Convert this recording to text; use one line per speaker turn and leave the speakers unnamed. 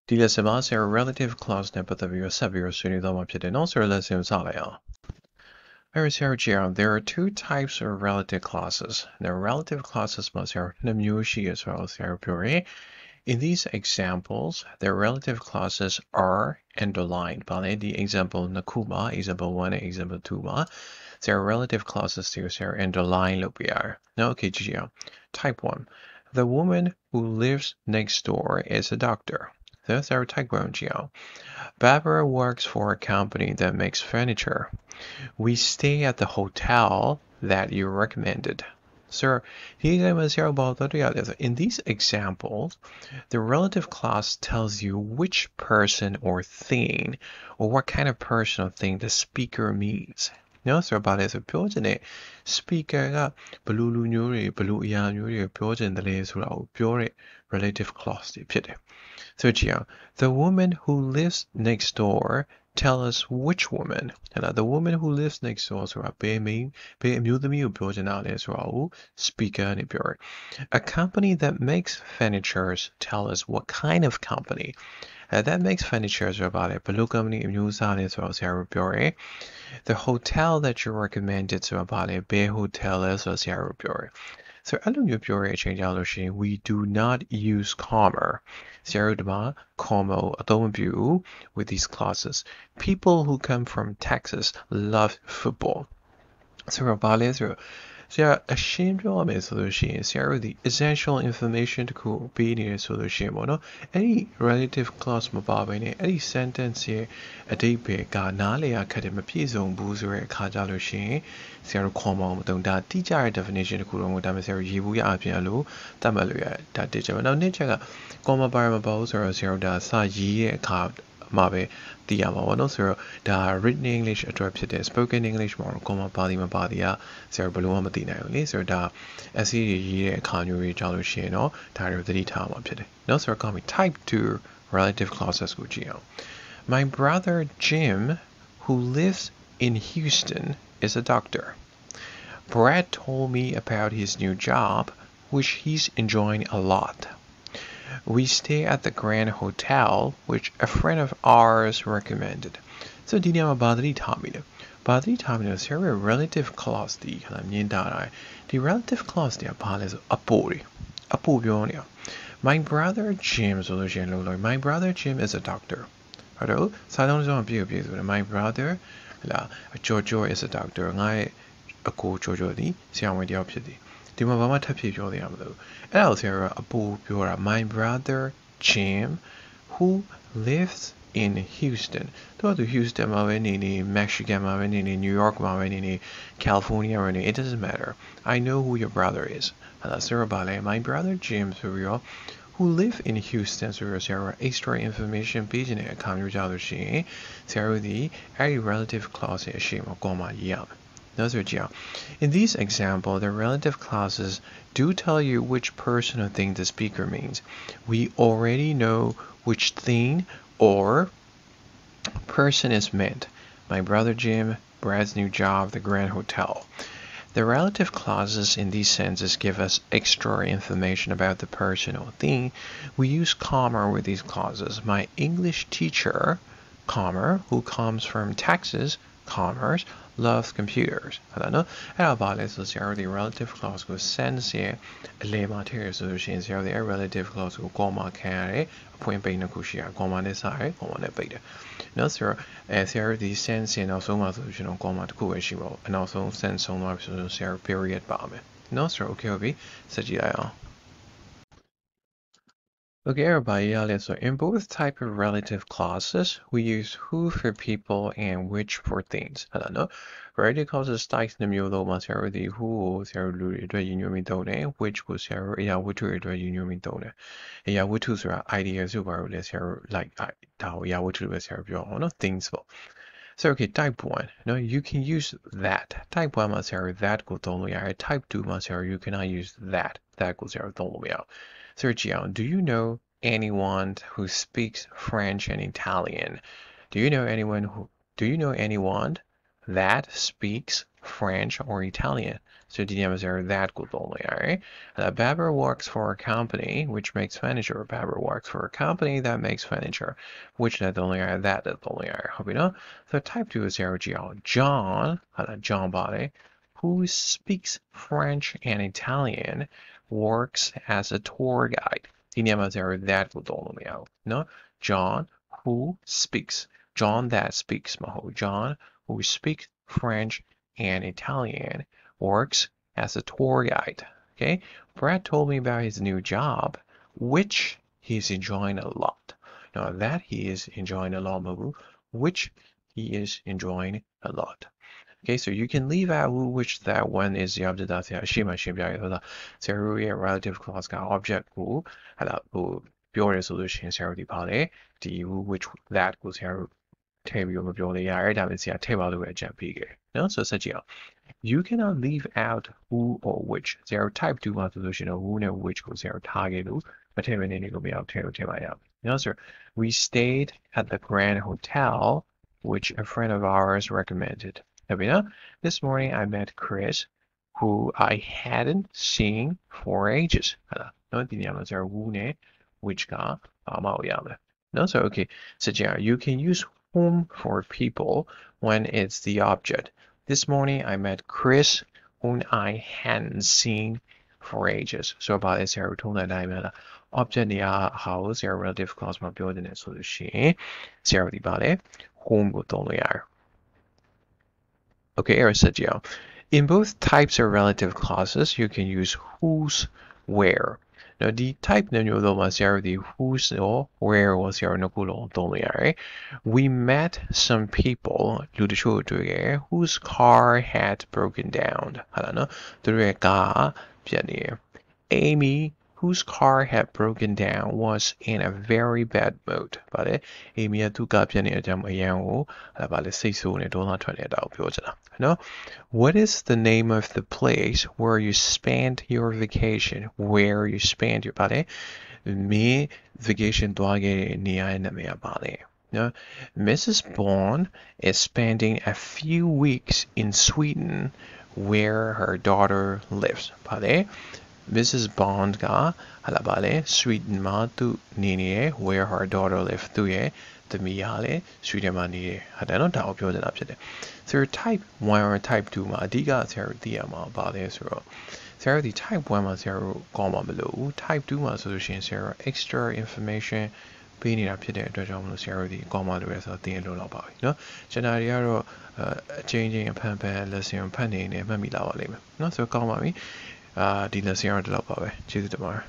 ဒီ lesson မှာဆရာ relative clause နဲ့ပတ်သက်ပြီးတော့ဆက်ပြီးတော့ဆွေးနွေးသွားမှာဖြစ်တယ်เนาะဆိုတော့ lesson ကိုစလိုက်အောင်အဲ့တော့ဆရာကြည့်အောင် there are two types of relative clauses. The relative clauses မှာဆရာနှစ်မျိုးရှိရဆိုတော့ဆရာပြောရယ် in these examples the relative clauses are underlined ဘာလဲဒီ example နှစ်ခုမှာ example 1 နဲ့ example 2မှာဆရာ relative clauses တွေကိုဆရာ underline လုပ်ပြရတယ်เนาะ okay ကြည့်အောင် type 1 the woman who lives next door is a doctor. That's our type 1 Geo. Barbara works for a company that makes furniture. We stay at the hotel that you recommended. Sir, in these examples, the relative clause tells you which person or thing, or what kind of person or thing the speaker means. No, sir, but as a 표현의 speaker가 blue 뉴리 blue 야 뉴리 표현들의 수로 표현의 relative clauseဖြစ်တယ်. So, Gia, the woman who lives next door tell us which woman. The woman who lives next doorဆိုတာဘယ်အမျိုးသမီးကိုပြောချင်တာလဲဆိုတာကို speaker နဲ့ပြောတယ်. A company that makes furnitures tell us what kind of company. That makes furniture ဆိုတာဘာလဲဘယ်လို company အမျိုးအစားလဲဆိုတော့ဆရာတို့ပြောတယ်. The hotel that you recommended ဆိုတာဘာလဲဘယ် hotel လဲဆိုတော့ဆရာတို့ပြောတယ်. So, we do not use comma. Comma with these clauses. People who come from Texas love football. So, a shame solution. The essential information to be in a solution. Any relative clause any sentence here a day big nale academy piece on boozer kajalushin. Zero comma da teacher definition to Kurong Damasero Yibuya Apialu, Damaluya, that teacher. Now, nature comma barama or zero da sa ye carved. Mabe the Yamano zero the written English attributed spoken English more comma palima badia zero baluma madina laser da SE Kanuri Jalushino tired of the detail opted. No sir call me type 2 relative clauses Gugio. My brother Jim, who lives in Houston, is a doctor. Brad told me about his new job, which he's enjoying a lot. We stay at the Grand Hotel, which a friend of ours recommended. So,ဒီနေရာမှာဘာသတိထားမိလဲ။ဘာသတိထားမိလဲဆရာရဲ့ relative clause ဒီမြင်တာဒီ relative clause တွေကဘာလဲဆိုအပိုပြောနေတာ။ My brother Jim ဆိုလို့ရှိရင်လို့ My brother Jim is a doctor. ဟုတ်တယ်။စာလုံးစုံပြည့်ဆိုတယ် My brother Jojo is a doctor. ငါရဲ့အကို Jojo ဒီဆရာဝန်တယောက်ဖြစ်တယ်။ဒီမှာဘာမှထပ်ဖြည့်ပြောသေးရမလို့အဲ့ဒါကိုဆရာကအပူပြောတာ My brother Jim who lives in Houston သူက Houston မှာပဲနေနေ Michigan မှာပဲနေနေ New York မှာပဲနေနေ California မှာနေ it doesn't matter I know who your brother is အဲ့ဒါဆရာဘာလဲ My brother Jim ဆိုပြီးတော့ who live in Houston ဆိုပြီးတော့ဆရာက extra information ပေးခြင်းတဲ့အခါမျိုးကြလို့ရှိရင်ဆရာတို့ဒီအဲ့ဒီ relative clause ရဲ့အရှိမကောမှာရေးရမယ်In these examples, the relative clauses do tell you which person or thing the speaker means. We already know which thing or person is meant. My brother Jim, Brad's new job, the Grand Hotel. The relative clauses in these sentences give us extra information about the person or thing. We use comma with these clauses. My English teacher, comma, who comes from Texas, commerce, loves computers. ဟုတ်လားနော်အဲ့ဒါဘာလဲဆိုဆရာတို့ဒီ relative clause ကို sense ရဲ့အလယ်မှာထည့်ရဆိုလို့ရှိရင်ဆရာတို့ဒီ relative clause ကို comma ခံရတယ်အဖွင့်ပိတ်နှစ်ခုရှိရ comma နဲ့စရတယ် comma နဲ့ပိတ်တယ်နော်ဆိုတော့ဆရာတို့ဒီ sense ရဲ့နောက်ဆုံးမှာဆိုလို့ရှိရင် comma တစ်ခုပဲရှိပါဘူးအနောက်ဆုံး sense ဆုံးသွားပြီဆိုတော့ဆရာတို့ period ပါမယ်နော်ဆိုတော့ okay ဟုတ်ပြီဆက်ကြည့်လိုက်အောင်Okay, everybody, so in both type of relative clauses, we use who for people and which for things. Hello, relative clauses type နှမျိုးလုံးမှာဆရာတို့ဒီ who ကိုဆရာတို့လူတွေအတွက်ရည်ညွှန်းပြီးသုံးတယ် which ကိုဆရာတို့အရာဝတ္ထုတွေအတွက်ရည်ညွှန်းပြီးသုံးတယ်အရာဝတ္ထုဆိုတာ idea ဆိုပါလို့လဲဆရာတို့ like ဒါကိုအရာဝတ္ထုပဲဆရာတို့ပြောအောင်နော် things ပေါ့ So okay, type 1, no, you can use that. Type 1 မှာဆရာတို့ that ကိုသုံးလို့ရတယ် type 2မှာဆရာတို့ you cannot use that ကိုဆရာတို့သုံးလို့မရအောင် Search out, do you know anyone who speaks French and Italian? Do you know anyone that speaks French or Italian. So the name is that good only, alright? Babber works for a company which makes furniture. Babber works for a company that makes furniture. Which that only are that only are. Hope you know. So type 2 is John, John body, who speaks French and Italian, works as a tour guide. The name is that good only out. No, John who speaks. John that speaks. John who speaks French and Italian, works as a tour guide. Okay, Brad told me about his new job, which he's enjoying a lot. Now that he is enjoying a lot, which he is enjoying a lot. Okay, so you can leave out which that one is the object of the relative clause object whoပြောရဲဆိုလို့ရှိရင်ဆရာတို့ဒီပါလေဒီ which that ကိုဆရာတို့ထည့်ပြီးမပြောလေရတယ်ဒါပေမဲ့ဆရာထည့်ပါလို့ပဲအကြံပေးခဲ့เนาะဆိုဆက်ကြည့်အောင် you cannot leave out who or which zero type 2မှာဆိုလို့ရှိရင် who နဲ့ which ကို zero ထားခဲ့လို့မထည့်ဘဲနေနေကိုမရအောင်ထည့်ပါရအောင် no sir we stayed at the Grand Hotel which a friend of ours recommended this morning I met Chris who I hadn't seen for ages ဟုတ်လားเนาะဒီနေရာမှာ zero who နဲ့ which ကမအောင်ရမယ် no sir okay so you can use whom for people when it's the object. This morning I met Chris, whom I hadn't seen for ages. So about this here, we told that I'm an object the house, a relative clause my building is solution. Zero the body, whom would only are. Okay, in both types of relative clauses, you can use whose, where. Now the type na nyo do zero the whose or where was zero no kulo don't we met some people whose car had broken down. Amy whose car had broken down was in a very bad mood. But Amy had to go no? What is the name of the place where you spent your vacation? Where you spent your body? Me vacation no? Mrs. Bond is spending a few weeks in Sweden where her daughter lives. Mrs. Bond ga Sweden ma tu nini where her daughter lives tu ye the hale Sweden ma ni hadano da ပြောချင်တာဖြစ်တယ် so type 1 or type 2မှာအဓိကဆရာတို့သိရမှာပါလဲဆိုတော့ဆရာတို့ဒီ type 1မှာဆရာတို့ကောင်းမှာမလို့ type 2မှာဆိုလို့ရှိရင်ဆရာတို့ extra information ပေးနေတာဖြစ်တဲ့အတွက်ကြောင့်မလို့ဆရာတို့ဒီကောင်းမှာလို့ရဆိုတော့သင်လို့တော့ပါပြီเนาะကျွန်တော်တွေကတော့အချင်းချင်းအဖန်ဖန် lesson ဖတ်နေနေမှတ်မိလာပါလိမ့်မယ်เนาะဆိုတော့ကောင်းပါပြီဒီ lesson ကတော့ဒီလောက်ပါပဲကျေးဇူးတင်ပါတယ်